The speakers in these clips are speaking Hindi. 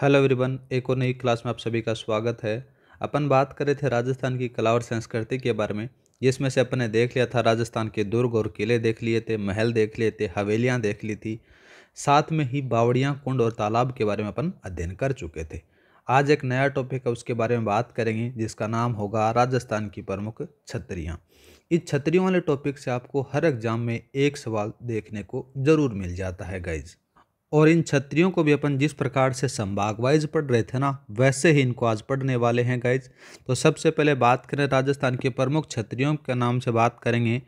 हेलो एवरीवन, एक और नई क्लास में आप सभी का स्वागत है। अपन बात कर रहे थे राजस्थान की कला और संस्कृति के बारे में, जिसमें से अपन ने देख लिया था राजस्थान के दुर्ग और किले देख लिए थे, महल देख लिए थे, हवेलियां देख ली थी। साथ में ही बावड़ियां, कुंड और तालाब के बारे में अपन अध्ययन कर चुके थे। आज एक नया टॉपिक है, उसके बारे में बात करेंगे, जिसका नाम होगा राजस्थान की प्रमुख छतरियाँ। इस छतरियों वाले टॉपिक से आपको हर एग्जाम में एक सवाल देखने को जरूर मिल जाता है गाइज। और इन छतरियों को भी अपन जिस प्रकार से संभाग वाइज पढ़ रहे थे ना, वैसे ही इनको आज पढ़ने वाले हैं गाइज। तो सबसे पहले बात करें राजस्थान के प्रमुख छतरियों के नाम से बात करेंगे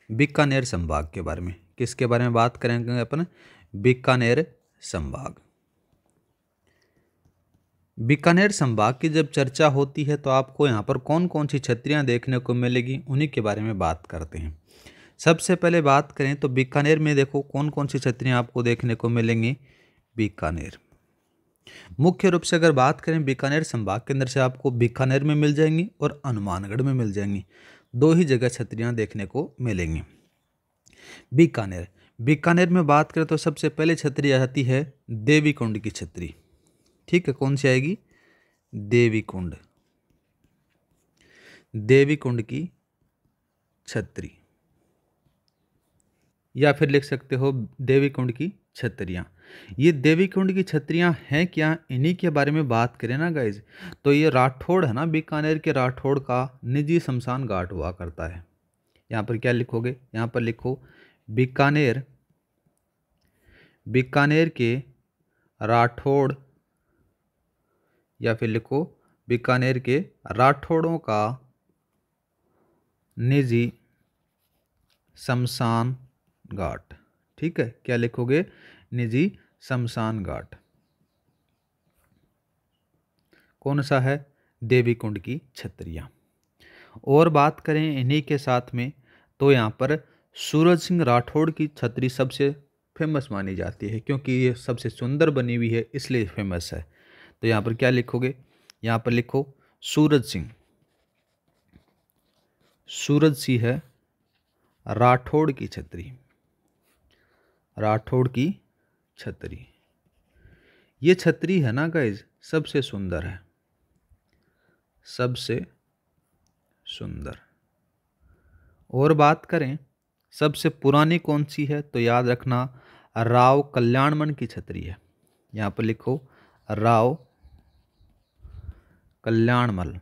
बीकानेर संभाग के बारे में। किसके बारे में बात करेंगे अपन? बीकानेर संभाग। बीकानेर संभाग की जब चर्चा होती है तो आपको यहाँ पर कौन कौन सी छतरियाँ देखने को मिलेगी, उन्हीं के बारे में बात करते हैं। सबसे पहले बात करें तो बीकानेर में देखो कौन कौन सी छतरियाँ आपको देखने को मिलेंगी। बीकानेर मुख्य रूप से अगर बात करें बीकानेर संभाग के अंदर से आपको बीकानेर में मिल जाएंगी और हनुमानगढ़ में मिल जाएंगी। दो ही जगह छतरियाँ देखने को मिलेंगी। बीकानेर बीकानेर में बात करें तो सबसे पहले छतरी आती है देवी कुंड की छतरी। ठीक है, कौन सी आएगी? देवी कुंड। देवी कुंड की छतरी, या फिर लिख सकते हो देवी कुंड की छतरियाँ। ये देवी कुंड की छतरियाँ हैं क्या, इन्हीं के बारे में बात करें ना गाइज, तो ये राठौड़ है ना, बीकानेर के राठौड़ का निजी शमशान घाट हुआ करता है। यहाँ पर क्या लिखोगे? यहाँ पर लिखो बीकानेर, बीकानेर के राठौड़, या फिर लिखो बीकानेर के राठौड़ों का निजी शमशान घाट। ठीक है, क्या लिखोगे? निजी शमशान घाट। कौन सा है? देवी कुंड की छतरियाँ। और बात करें इन्हीं के साथ में तो यहाँ पर सूरज सिंह राठौड़ की छतरी सबसे फेमस मानी जाती है, क्योंकि ये सबसे सुंदर बनी हुई है इसलिए फेमस है। तो यहाँ पर क्या लिखोगे? यहाँ पर लिखो सूरज सिंह। सूरज सिंह है राठौड़ की छतरी। राठौड़ की छतरी, ये छतरी है ना गाइज, सबसे सुंदर है, सबसे सुंदर। और बात करें सबसे पुरानी कौन सी है, तो याद रखना राव कल्याणमल की छतरी है। यहाँ पर लिखो राव कल्याणमल।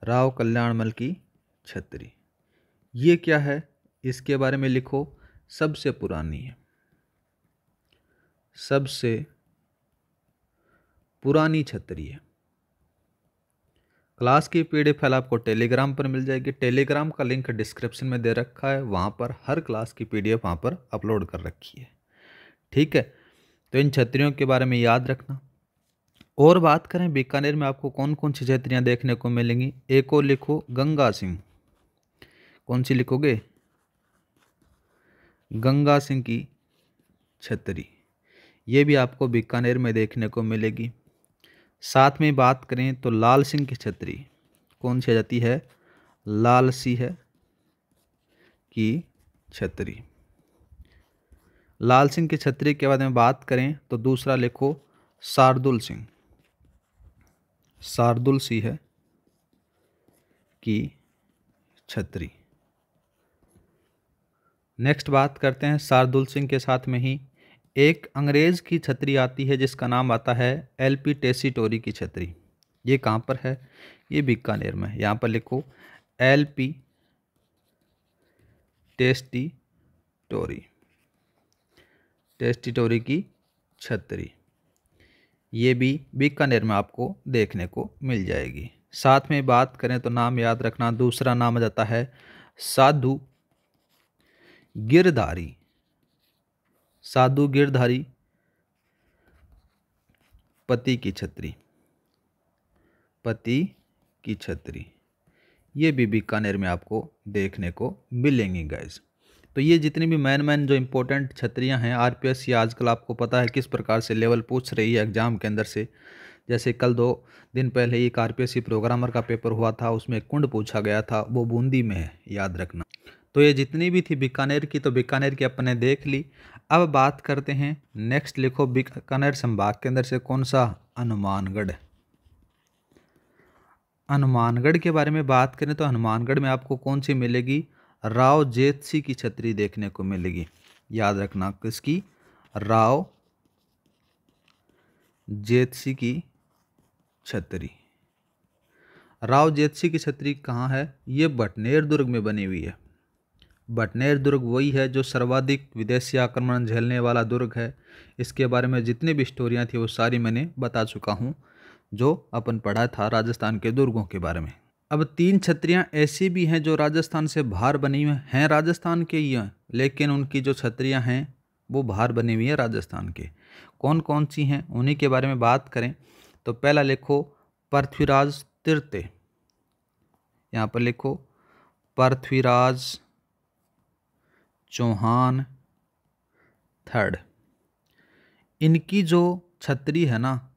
राव कल्याणमल की छतरी, ये क्या है इसके बारे में लिखो। सबसे पुरानी है, सबसे पुरानी छतरी है। क्लास की पीडीएफ फाइल आपको टेलीग्राम पर मिल जाएगी। टेलीग्राम का लिंक डिस्क्रिप्शन में दे रखा है, वहाँ पर हर क्लास की पीडीएफ वहाँ पर अपलोड कर रखी है। ठीक है, तो इन छतरियों के बारे में याद रखना। और बात करें बीकानेर में आपको कौन कौन सी छतरियाँ देखने को मिलेंगी। एक और लिखो गंगा सिंह। कौन सी लिखोगे? गंगा सिंह की छतरी, ये भी आपको बीकानेर में देखने को मिलेगी। साथ में बात करें तो लाल सिंह की छतरी। कौन सी आ जाती है? लाल सिंह की छतरी। लाल सिंह की छतरी के बाद में बात करें तो दूसरा लिखो शार्दुल सिंह। शार्दुल सिंह की छतरी। नेक्स्ट बात करते हैं शार्दुल सिंह के साथ में ही एक अंग्रेज की छतरी आती है, जिसका नाम आता है एलपी टेसीटोरी की छतरी। ये कहाँ पर है? ये बीकानेर में है। यहाँ पर लिखो एलपी टेस्टीटोरी। टेस्टीटोरी की छतरी, ये भी बीकानेर में आपको देखने को मिल जाएगी। साथ में बात करें तो नाम याद रखना, दूसरा नाम आ जाता है साधु गिरधारी। साधु गिरधारी पति की छतरी। पति की छतरी, ये भी बीकानेर में आपको देखने को मिलेंगी गाइस। तो ये जितनी भी मैन जो इंपॉर्टेंट छतरियां हैं, आरपीएस या आजकल आपको पता है किस प्रकार से लेवल पूछ रही है एग्जाम के अंदर से। जैसे कल 2 दिन पहले एक आरपीएससी प्रोग्रामर का पेपर हुआ था, उसमें कुंड पूछा गया था, वो बूंदी में है, याद रखना। तो ये जितनी भी थी बीकानेर की, तो बीकानेर की अपने देख ली। अब बात करते हैं, नेक्स्ट लिखो बीकानेर संभाग के अंदर से कौन सा? हनुमानगढ़। हनुमानगढ़ के बारे में बात करें तो हनुमानगढ़ में आपको कौन सी मिलेगी? राव जेतसी की छतरी देखने को मिलेगी। याद रखना, किसकी? राव जेतसी की छतरी। राव जेतसी की छतरी कहाँ है? ये बटनेर दुर्ग में बनी हुई है। बटनेर दुर्ग वही है जो सर्वाधिक विदेशी आक्रमण झेलने वाला दुर्ग है। इसके बारे में जितनी भी स्टोरियाँ थी वो सारी मैंने बता चुका हूँ, जो अपन पढ़ा था राजस्थान के दुर्गों के बारे में। अब 3 छतरियाँ ऐसी भी हैं जो राजस्थान से बाहर बनी हुई हैं, राजस्थान के ही हैं, लेकिन उनकी जो छतरियाँ हैं वो बाहर बनी हुई है राजस्थान के। कौन कौन सी हैं उन्हीं के बारे में बात करें तो पहला लिखो पृथ्वीराज तृतीय। यहाँ पर लिखो पृथ्वीराज चौहान थर्ड। इनकी जो छतरी है ना,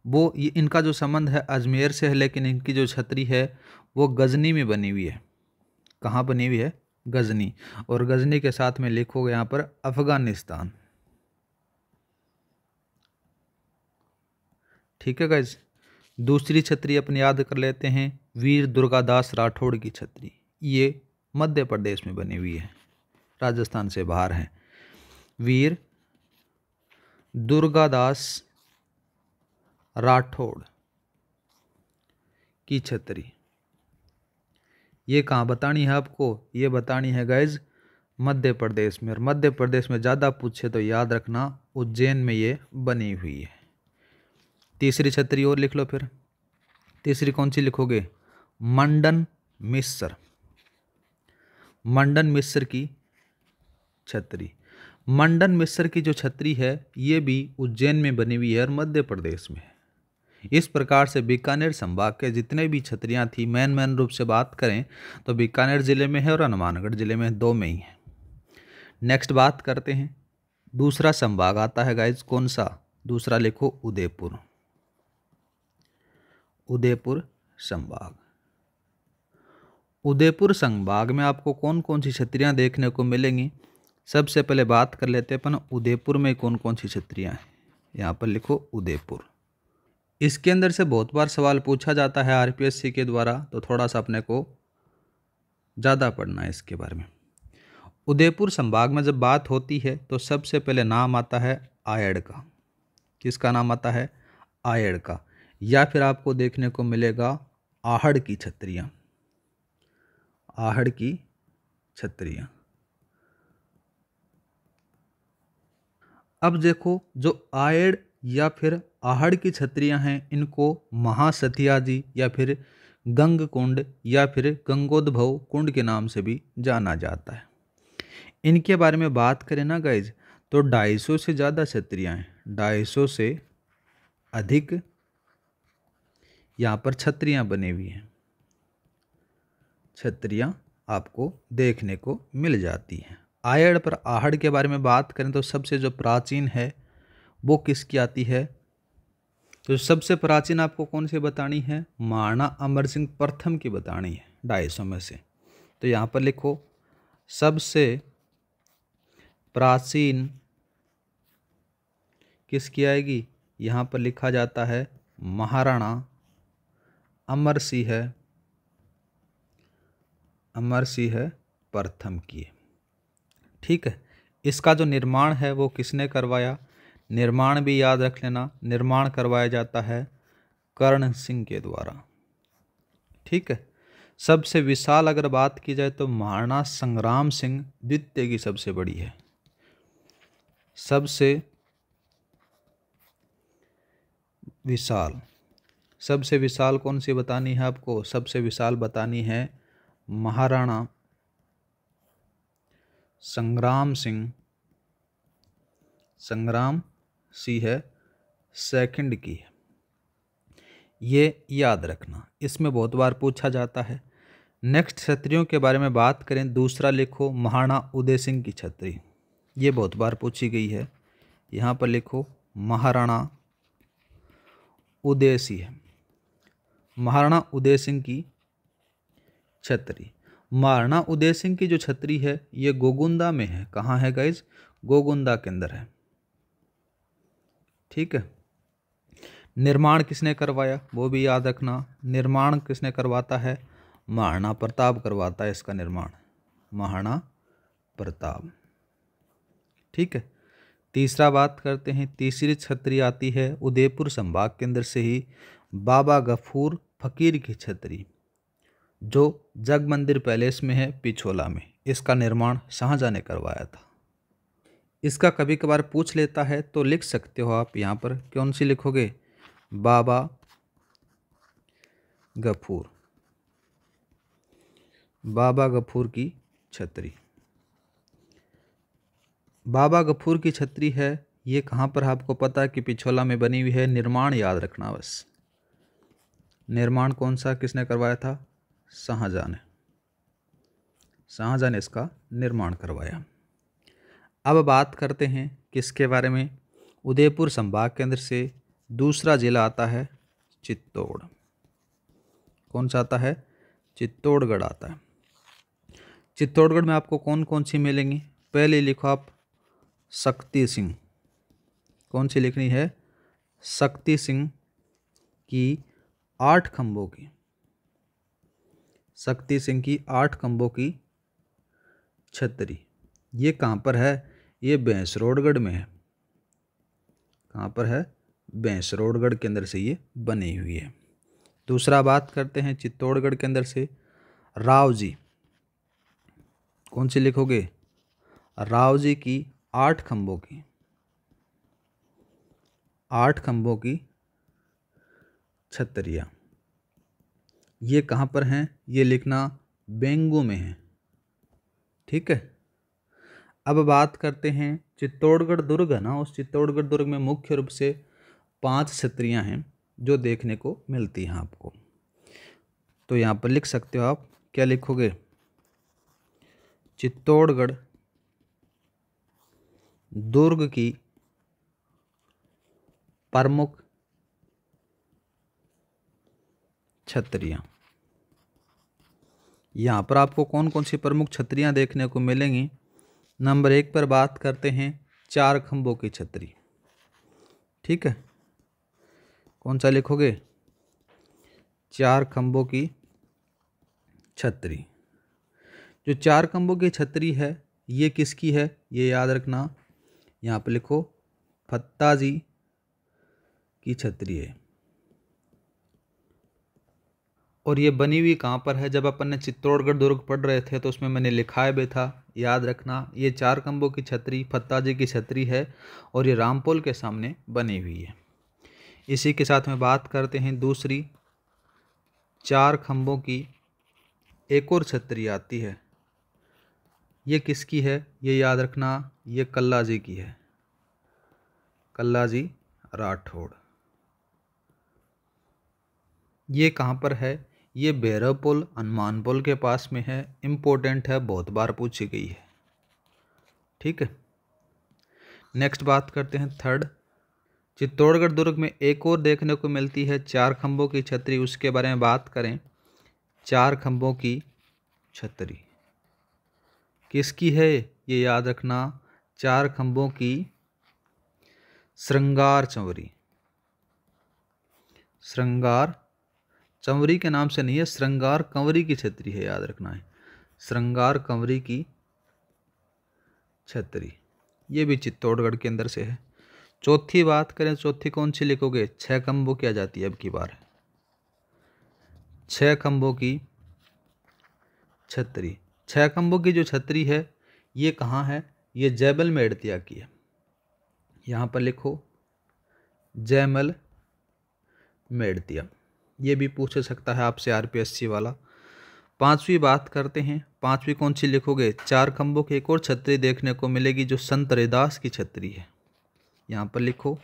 वो ये इनका जो संबंध है अजमेर से है, लेकिन इनकी जो छतरी है वो गजनी में बनी हुई है। कहाँ बनी हुई है? गजनी। और गजनी के साथ में लिखोगे यहाँ पर अफगानिस्तान। ठीक है गाइज। दूसरी छतरी अपन याद कर लेते हैं, वीर दुर्गादास राठौड़ की छतरी। ये मध्य प्रदेश में बनी हुई है, राजस्थान से बाहर है। वीर दुर्गादास राठौड़ की छतरी। ये कहाँ बतानी है आपको? ये बतानी है गाइज मध्य प्रदेश में। और मध्य प्रदेश में ज़्यादा पूछे तो याद रखना उज्जैन में ये बनी हुई है। तीसरी छतरी और लिख लो फिर। तीसरी कौन सी लिखोगे? मंडन मिस्र। मंडन मिस्र की छतरी। मंडन मिस्र की जो छतरी है ये भी उज्जैन में बनी हुई है और मध्य प्रदेश में है। इस प्रकार से बीकानेर संभाग के जितने भी छतरियाँ थी, मेन रूप से बात करें तो बीकानेर जिले में है और हनुमानगढ़ जिले में, 2 में ही है। नेक्स्ट बात करते हैं, दूसरा संभाग आता है गाइज कौन सा? दूसरा लिखो उदयपुर। उदयपुर संभाग। उदयपुर संभाग में आपको कौन कौन सी छतरियाँ देखने को मिलेंगी? सबसे पहले बात कर लेते हैं अपन उदयपुर में कौन कौन सी छतरियाँ हैं। यहाँ पर लिखो उदयपुर। इसके अंदर से बहुत बार सवाल पूछा जाता है आरपीएससी के द्वारा, तो थोड़ा सा अपने को ज़्यादा पढ़ना है इसके बारे में। उदयपुर संभाग में जब बात होती है तो सबसे पहले नाम आता है आयड़ का। किसका नाम आता है? आयड़ का। या फिर आपको देखने को मिलेगा आहड़ की छतरियाँ। आहड़ की छतरियाँ। अब देखो, जो आयड़ या फिर आहड़ की छतरियाँ हैं इनको महासतिया जी या फिर गंग कुंड या फिर गंगोद्भव कुंड के नाम से भी जाना जाता है। इनके बारे में बात करें ना गाइज तो 250 से ज़्यादा छतरियाँ हैं, 250 से अधिक यहाँ पर छतरियाँ बनी हुई हैं। छतरियाँ आपको देखने को मिल जाती हैं। आयड़ पर आहड़ के बारे में बात करें तो सबसे जो प्राचीन है वो किसकी आती है? तो सबसे प्राचीन आपको कौन सी बतानी है? महाराणा अमर सिंह प्रथम की बतानी है 250 में से। तो यहाँ पर लिखो सबसे प्राचीन किसकी आएगी? यहाँ पर लिखा जाता है महाराणा अमर सिंह प्रथम की। ठीक है। इसका जो निर्माण है वो किसने करवाया? निर्माण भी याद रख लेना, निर्माण करवाया जाता है कर्ण सिंह के द्वारा। ठीक है। सबसे विशाल अगर बात की जाए तो महाराणा संग्राम सिंह द्वितीय की सबसे बड़ी है। सबसे विशाल कौन सी बतानी है आपको? सबसे विशाल बतानी है महाराणा संग्राम सिंह सेकंड की है। ये याद रखना, इसमें बहुत बार पूछा जाता है। नेक्स्ट छतरियों के बारे में बात करें, दूसरा लिखो महाराणा उदय सिंह की छतरी। ये बहुत बार पूछी गई है। यहाँ पर लिखो महाराणा उदय सिंह। महाराणा उदय सिंह की छतरी। महाराणा उदय सिंह की जो छतरी है ये गोगुंदा में है। कहाँ है गाइज? गोगुंदा के अंदर है। ठीक है। निर्माण किसने करवाया वो भी याद रखना। निर्माण किसने करवाता है? महाराणा प्रताप करवाता है इसका निर्माण, महाराणा प्रताप। ठीक है। तीसरा बात करते हैं, तीसरी छतरी आती है उदयपुर संभाग के अंदर से ही, बाबा गफूर फकीर की छतरी, जो जग मंदिर पैलेस में है पिछोला में। इसका निर्माण शाहजहां ने करवाया था। इसका कभी कभार पूछ लेता है तो लिख सकते हो आप यहाँ पर, कौन सी लिखोगे? बाबा गफूर, बाबा गफूर की छतरी। बाबा गफूर की छतरी है, ये कहाँ पर है आपको पता है कि पिछोला में बनी हुई है। निर्माण याद रखना बस। निर्माण कौन सा किसने करवाया था? शाहजहां ने। शाहजहां ने इसका निर्माण करवाया। अब बात करते हैं किसके बारे में? उदयपुर संभाग के अंदर से दूसरा जिला आता है चित्तौड़। कौन सा आता है? चित्तौड़गढ़ आता है। चित्तौड़गढ़ में आपको कौन कौन सी मिलेंगी? पहले लिखो आप शक्ति सिंह। कौन सी लिखनी है? शक्ति सिंह की 8 खंभों की, शक्ति सिंह की 8 खंभों की छतरी। ये कहाँ पर है? ये भैंसरोडगढ़ में है। कहाँ पर है? भैंसरोडगढ़ के अंदर से ये बनी हुई है। दूसरा बात करते हैं चित्तौड़गढ़ के अंदर से राव जी। कौन सी लिखोगे? राव जी की 8 खंभों की, 8 खंभों की छतरियाँ। ये कहाँ पर हैं? ये लिखना बेंगू में है। ठीक है। अब बात करते हैं चित्तौड़गढ़ दुर्ग है ना, उस चित्तौड़गढ़ दुर्ग में मुख्य रूप से 5 छतरियाँ हैं जो देखने को मिलती हैं आपको। तो यहाँ पर लिख सकते हो आप, क्या लिखोगे? चित्तौड़गढ़ दुर्ग की प्रमुख छतरियाँ। यहाँ पर आपको कौन कौन सी प्रमुख छतरियाँ देखने को मिलेंगी? नंबर 1 पर बात करते हैं 4 खंभों की छतरी। ठीक है। कौन सा लिखोगे? 4 खंभों की छतरी। जो 4 खंभों की छतरी है ये किसकी है? ये याद रखना। यहाँ पर लिखो फत्ताजी की छतरी है। और ये बनी हुई कहाँ पर है? जब अपन ने चित्तौड़गढ़ दुर्ग पढ़ रहे थे तो उसमें मैंने लिखाया भी था, याद रखना। ये 4 खंभों की छतरी फत्ताजी की छतरी है और ये रामपुल के सामने बनी हुई है। इसी के साथ में बात करते हैं दूसरी 4 खंभों की एक और छतरी आती है। ये किसकी है? ये याद रखना, ये कल्लाजी की है, कल्लाजी राठौड़। ये कहाँ पर है? ये भैरवपुल हनुमानपुल के पास में है। इम्पोर्टेंट है, बहुत बार पूछी गई है। ठीक है। नेक्स्ट बात करते हैं थर्ड। चित्तौड़गढ़ दुर्ग में एक और देखने को मिलती है 4 खंभों की छतरी। उसके बारे में बात करें, 4 खंभों की छतरी किसकी है? ये याद रखना, 4 खंभों की श्रृंगार चंवरी। श्रृंगार चंवरी के नाम से नहीं है, श्रृंगार कंवरी की छतरी है, याद रखना है। श्रृंगार कंवरी की छतरी, ये भी चित्तौड़गढ़ के अंदर से है। चौथी बात करें, चौथी कौन सी लिखोगे? 6 खंभों की आ जाती है अब की बार, 6 खंभों की छतरी। 6 खंभों की जो छतरी है ये कहाँ है? ये जैमल मेड़तिया की है। यहाँ पर लिखो जैमल मेड़तिया। ये भी पूछ सकता है आपसे आरपीएससी वाला। 5वीं बात करते हैं, 5वीं कौन सी लिखोगे? 4 खंभों की एक और छतरी देखने को मिलेगी जो संत रैदास की छतरी है। यहाँ पर लिखो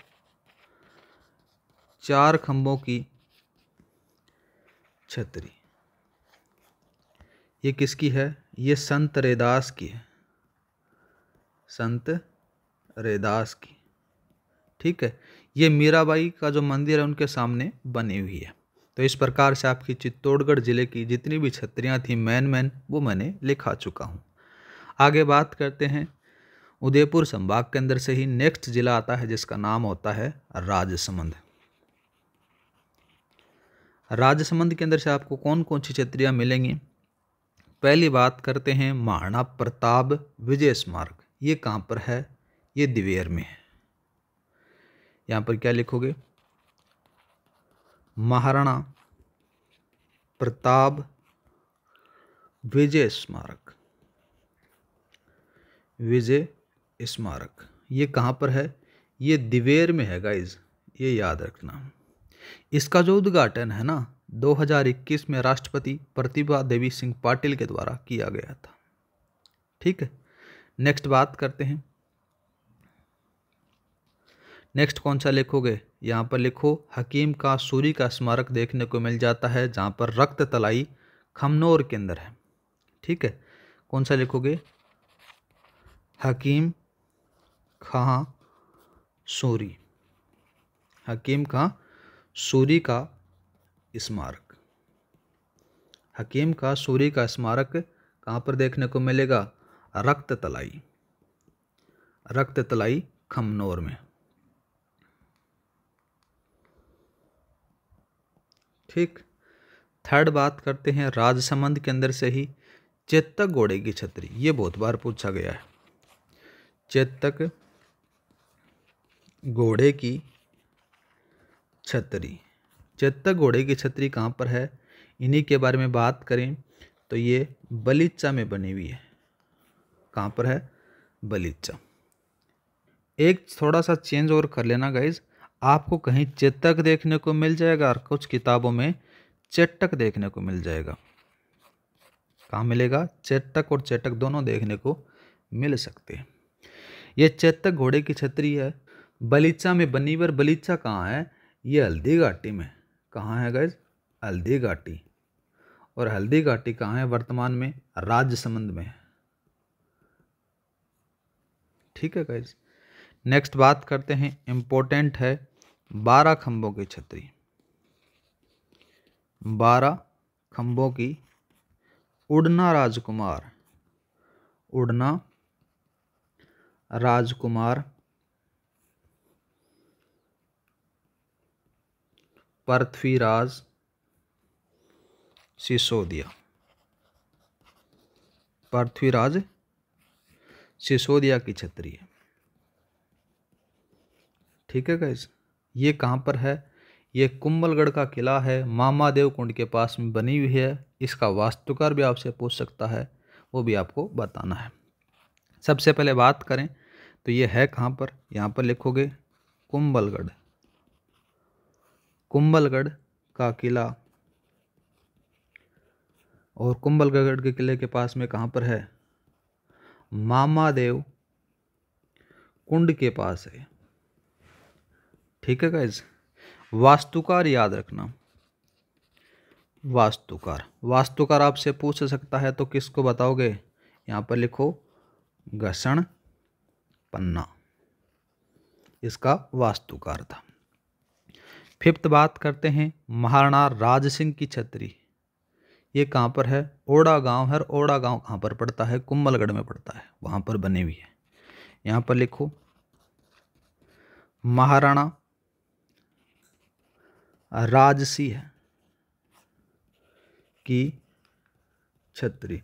4 खंभों की छतरी। ये किसकी है? ये संत रैदास की है, संत रैदास की। ठीक है। ये मीराबाई का जो मंदिर है उनके सामने बनी हुई है। तो इस प्रकार से आपकी चित्तौड़गढ़ जिले की जितनी भी छतरियाँ थी मेन वो मैंने लिखा चुका हूँ। आगे बात करते हैं उदयपुर संभाग के अंदर से ही नेक्स्ट जिला आता है जिसका नाम होता है राजसमंद। राजसमंद के अंदर से आपको कौन कौन सी छतरियाँ मिलेंगी? पहली बात करते हैं महाराणा प्रताप विजय स्मारक। ये कहाँ पर है? ये दिवेर में है। यहाँ पर क्या लिखोगे? महाराणा प्रताप विजय स्मारक। विजय स्मारक ये कहाँ पर है? ये दिवेर में है गाइज, ये याद रखना। इसका जो उद्घाटन है ना 2021 में राष्ट्रपति प्रतिभा देवी सिंह पाटिल के द्वारा किया गया था। ठीक है, नेक्स्ट बात करते हैं। नेक्स्ट कौन सा लिखोगे? यहाँ पर लिखो हकीम का सूरी का स्मारक देखने को मिल जाता है जहाँ पर रक्त तलाई खमनोर के अंदर है। ठीक है, कौन सा लिखोगे? हकीम खां सूरी। हकीम खां सूरी का स्मारक। हकीम का सूरी का स्मारक कहाँ पर देखने को मिलेगा? रक्त तलाई। रक्त तलाई खमनोर में। ठीक, थर्ड बात करते हैं राजसमंद के अंदर से ही चेतक घोड़े की छतरी। ये बहुत बार पूछा गया है। चेतक घोड़े की छतरी। चेतक घोड़े की छतरी कहाँ पर है? इन्हीं के बारे में बात करें तो ये बलीचा में बनी हुई है। कहाँ पर है? बलीचा। एक थोड़ा सा चेंज और कर लेना गाइज, आपको कहीं चेतक देखने को मिल जाएगा और कुछ किताबों में चेटक देखने को मिल जाएगा। कहाँ मिलेगा? चेटक और चेटक दोनों देखने को मिल सकते हैं। ये चेतक घोड़े की छतरी है, बलीचा में बनी हुई। बलीचा कहाँ है? ये हल्दी घाटी में। कहाँ है गाइज? हल्दी घाटी। और हल्दी घाटी कहाँ है वर्तमान में? राजसमंद में। ठीक है गाइज, नेक्स्ट बात करते हैं, इंपॉर्टेंट है 12 खंभों की छतरी। 12 खंभों की उड़ना राजकुमार। उड़ना राजकुमार पृथ्वीराज सिसोदिया। पृथ्वीराज सिसोदिया की छतरी है। ठीक है गाइस, ये कहाँ पर है? ये कुंभलगढ़ का किला है, मामादेव कुंड के पास में बनी हुई है। इसका वास्तुकार भी आपसे पूछ सकता है, वो भी आपको बताना है। सबसे पहले बात करें तो ये है कहाँ पर? यहाँ पर लिखोगे कुंभलगढ़। कुंभलगढ़ का किला। और कुंभलगढ़ के किले के पास में कहाँ पर है? मामादेव कुंड के पास है। ठीक है गाइज, वास्तुकार याद रखना। वास्तुकार, वास्तुकार आपसे पूछ सकता है तो किसको बताओगे? यहाँ पर लिखो घसण पन्ना, इसका वास्तुकार था। फिफ्थ बात करते हैं महाराणा राज सिंह की छतरी। ये कहाँ पर है? ओड़ा गांव है। ओड़ा गांव कहाँ पर पड़ता है? कुंभलगढ़ में पड़ता है, वहाँ पर बनी हुई है। यहाँ पर लिखो महाराणा राजसिंह की छतरी।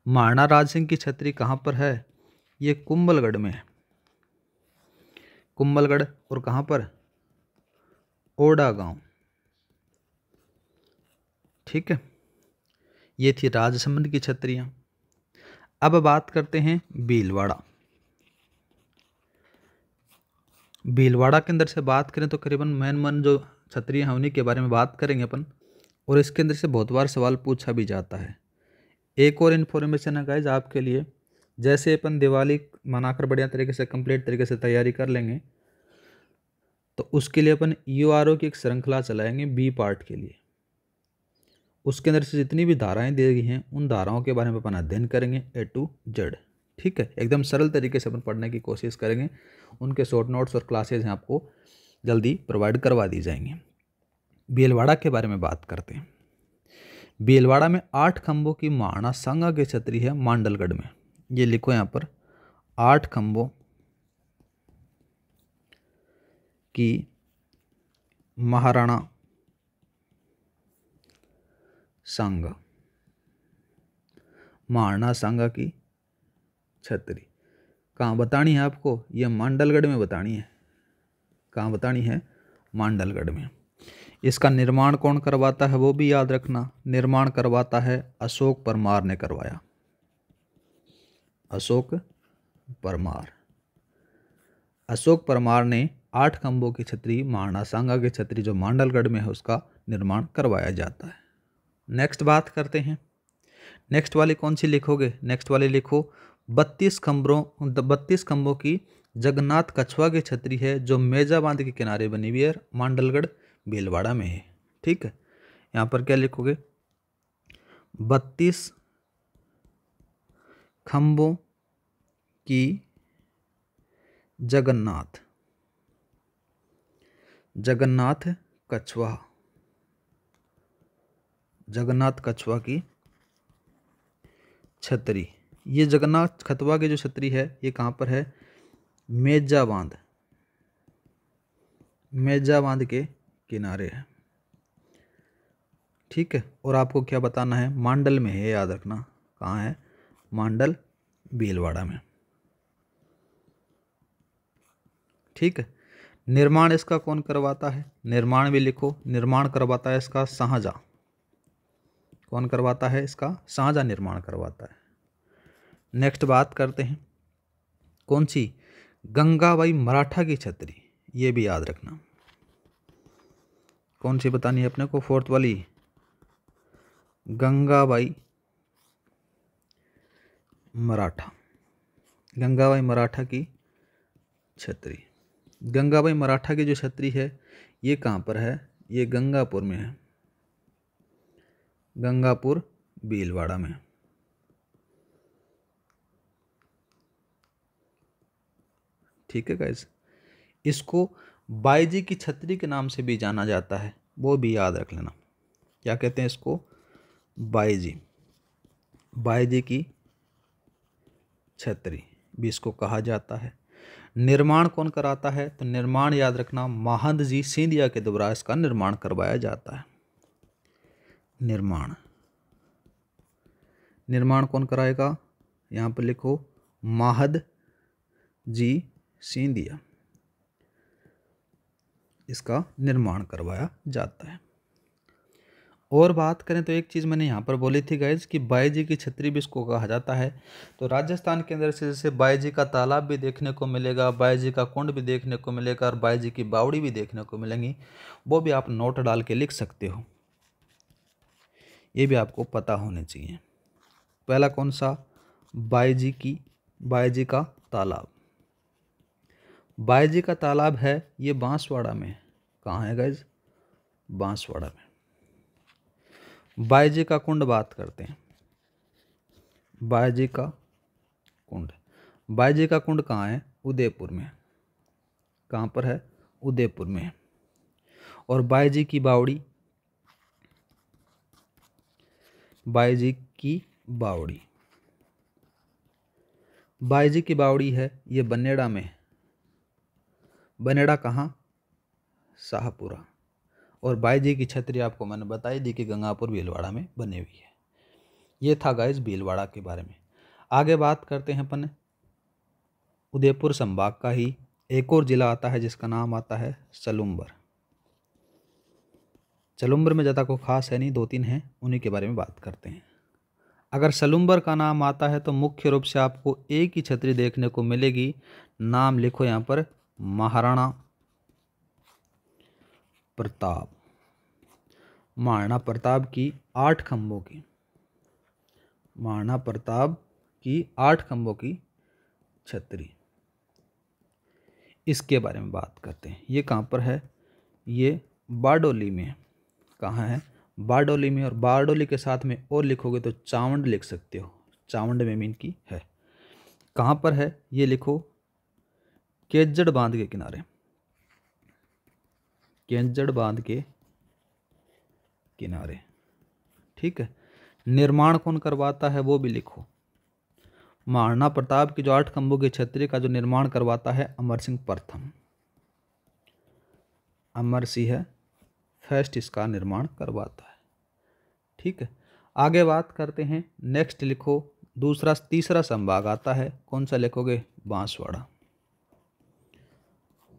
महाराणा राज सिंह की छतरी कहाँ पर है? ये कुंभलगढ़ में है। कुंभलगढ़ और कहाँ पर? ओड़ा गांव। ठीक है, ये थी राजसमंद की छतरियां। अब बात करते हैं भीलवाड़ा। भीलवाड़ा के अंदर से बात करें तो करीबन मेन जो छतरियां हैं उन्हीं के बारे में बात करेंगे अपन। और इसके अंदर से बहुत बार सवाल पूछा भी जाता है। एक और इन्फॉर्मेशन है गाइज आपके लिए, जैसे अपन दिवाली मनाकर बढ़िया तरीके से कंप्लीट तरीके से तैयारी कर लेंगे तो उसके लिए अपन URO की एक श्रृंखला चलाएंगे बी पार्ट के लिए। उसके अंदर से जितनी भी धाराएं दी गई हैं उन धाराओं के बारे में अपन अध्ययन करेंगे A to Z। ठीक है, एकदम सरल तरीके से अपन पढ़ने की कोशिश करेंगे। उनके शॉर्ट नोट्स और क्लासेज हैं आपको जल्दी प्रोवाइड करवा दी जाएंगी। भीलवाड़ा के बारे में बात करते हैं। भीलवाड़ा में 8 खंभों की महाराणा सांगा की छतरी है मांडलगढ़ में। ये लिखो यहाँ पर 8 खंभों की महाराणा सांगा, महाराणा सांगा की छतरी कहाँ बतानी है आपको? ये मांडलगढ़ में बतानी है। कहाँ बतानी है? मांडलगढ़ में। इसका निर्माण कौन करवाता है वो भी याद रखना। निर्माण करवाता है अशोक परमार ने करवाया। अशोक परमार। अशोक परमार ने 8 खंभों की छतरी महाराणा सांगा की छतरी जो मांडलगढ़ में है उसका निर्माण करवाया जाता है। नेक्स्ट बात करते हैं। नेक्स्ट वाली कौन सी लिखोगे? नेक्स्ट वाली लिखो 32 खंभों की जगन्नाथ कछवा की छतरी है जो मेजा बांध के किनारे बनी हुई है, मांडलगढ़ भीलवाड़ा में है। ठीक है, यहाँ पर क्या लिखोगे? 32 खंभों की जगन्नाथ कछवा की छतरी। ये जगन्नाथ कछवा की जो छतरी है ये कहाँ पर है? मेजा बांध के किनारे है। ठीक है, और आपको क्या बताना है? मांडल में है, याद रखना। कहाँ है? मांडल भीलवाड़ा में। ठीक है, निर्माण इसका कौन करवाता है? निर्माण भी लिखो। निर्माण करवाता है इसका शाहजहां। कौन करवाता है इसका? शाहजहां निर्माण करवाता है। नेक्स्ट बात करते हैं कौन सी? गंगाबाई मराठा की छतरी। ये भी याद रखना। कौन सी बतानी है अपने को? 4th वाली, गंगाबाई मराठा की छतरी। गंगाबाई मराठा की जो छतरी है ये कहाँ पर है? ये गंगापुर में है, गंगापुर भीलवाड़ा में। ठीक है गाइस, इसको बाईजी की छतरी के नाम से भी जाना जाता है, वो भी याद रख लेना। क्या कहते हैं इसको? बाईजी की छतरी भी इसको कहा जाता है। निर्माण कौन कराता है? तो निर्माण याद रखना, महंत जी सिंधिया के द्वारा इसका निर्माण करवाया जाता है। निर्माण कौन कराएगा? यहाँ पर लिखो, महंत जी सिंधिया इसका निर्माण करवाया जाता है। और बात करें तो एक चीज़ मैंने यहाँ पर बोली थी गाइज कि बाईजी की छतरी भी इसको कहा जाता है। तो राजस्थान के अंदर से जैसे बाईजी का तालाब भी देखने को मिलेगा, बाईजी का कुंड भी देखने को मिलेगा और बाईजी की बावड़ी भी देखने को मिलेंगी। वो भी आप नोट डाल के लिख सकते हो, ये भी आपको पता होने चाहिए। पहला कौन सा? बाईजी का तालाब। बाईजी का तालाब है ये बांसवाड़ा में। कहाँ है गाइज? बांसवाड़ा में। बाईजी का कुंड बात करते हैं। बाईजी का कुंड कहाँ है? उदयपुर में। कहाँ पर है? उदयपुर में। और बाईजी की बावड़ी बाईजी की बावड़ी है ये बनेड़ा में। बनेड़ा कहाँ? शाहपुरा। और बाईजी की छतरी आपको मैंने बताई दी कि गंगापुर भीलवाड़ा में बनी हुई है। ये था गाइस भीलवाड़ा के बारे में। आगे बात करते हैं अपन उदयपुर संभाग का ही एक और जिला आता है जिसका नाम आता है सलूम्बर। सलूम्बर में ज़्यादा कोई खास है नहीं, 2-3 हैं, उन्हीं के बारे में बात करते हैं। अगर सलूम्बर का नाम आता है तो मुख्य रूप से आपको एक ही छतरी देखने को मिलेगी। नाम लिखो यहाँ पर, महाराणा प्रताप। महाराणा प्रताप की 8 खंभों की, महाराणा प्रताप की 8 खंभों की छतरी, इसके बारे में बात करते हैं। ये कहाँ पर है? ये बारडोली में। कहाँ है? बारडोली में। और बारडोली के साथ में और लिखोगे तो चावंड लिख सकते हो, चावंड में मीन की है। कहाँ पर है? ये लिखो, केजड़ बांध के किनारे। केजड़ बांध के किनारे। ठीक है, निर्माण कौन करवाता है वो भी लिखो। महाराणा प्रताप की जो 8 खंभों की छतरी का जो निर्माण करवाता है अमर सिंह प्रथम। अमर सिंह फर्स्ट इसका निर्माण करवाता है। ठीक है, आगे बात करते हैं। नेक्स्ट लिखो, तीसरा संभाग आता है, कौन सा लिखोगे? बांसवाड़ा।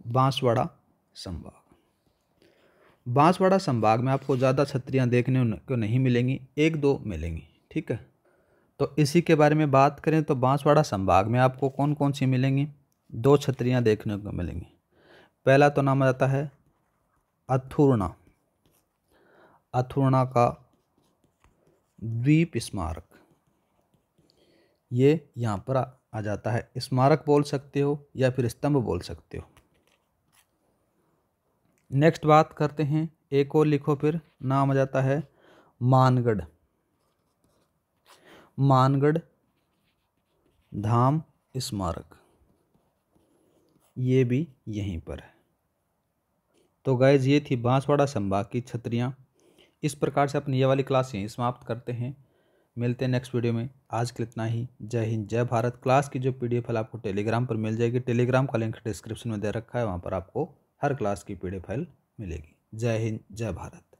बांसवाड़ा संभाग। बांसवाड़ा संभाग में आपको ज़्यादा छतरियाँ देखने को नहीं मिलेंगी, 1-2 मिलेंगी। ठीक है, तो इसी के बारे में बात करें तो बांसवाड़ा संभाग में आपको कौन कौन सी मिलेंगी? 2 छतरियाँ देखने को मिलेंगी। पहला तो नाम आता है अथुर्णा। अथुर्णा का द्वीप स्मारक, ये यहाँ पर आ जाता है। स्मारक बोल सकते हो या फिर स्तंभ बोल सकते हो। नेक्स्ट बात करते हैं, एक और लिखो, फिर नाम आ जाता है मानगढ़। मानगढ़ धाम स्मारक, ये भी यहीं पर है। तो गाइज ये थी बांसवाड़ा संभाग की छतरियाँ। इस प्रकार से अपनी ये वाली क्लास यहीं समाप्त करते हैं। मिलते हैं नेक्स्ट वीडियो में। आज के लिए इतना ही। जय हिंद, जय भारत। क्लास की जो PDF फाइल आपको टेलीग्राम पर मिल जाएगी, टेलीग्राम का लिंक डिस्क्रिप्शन में दे रखा है, वहाँ पर आपको हर क्लास की PDF फाइल मिलेगी। जय हिंद, जय भारत।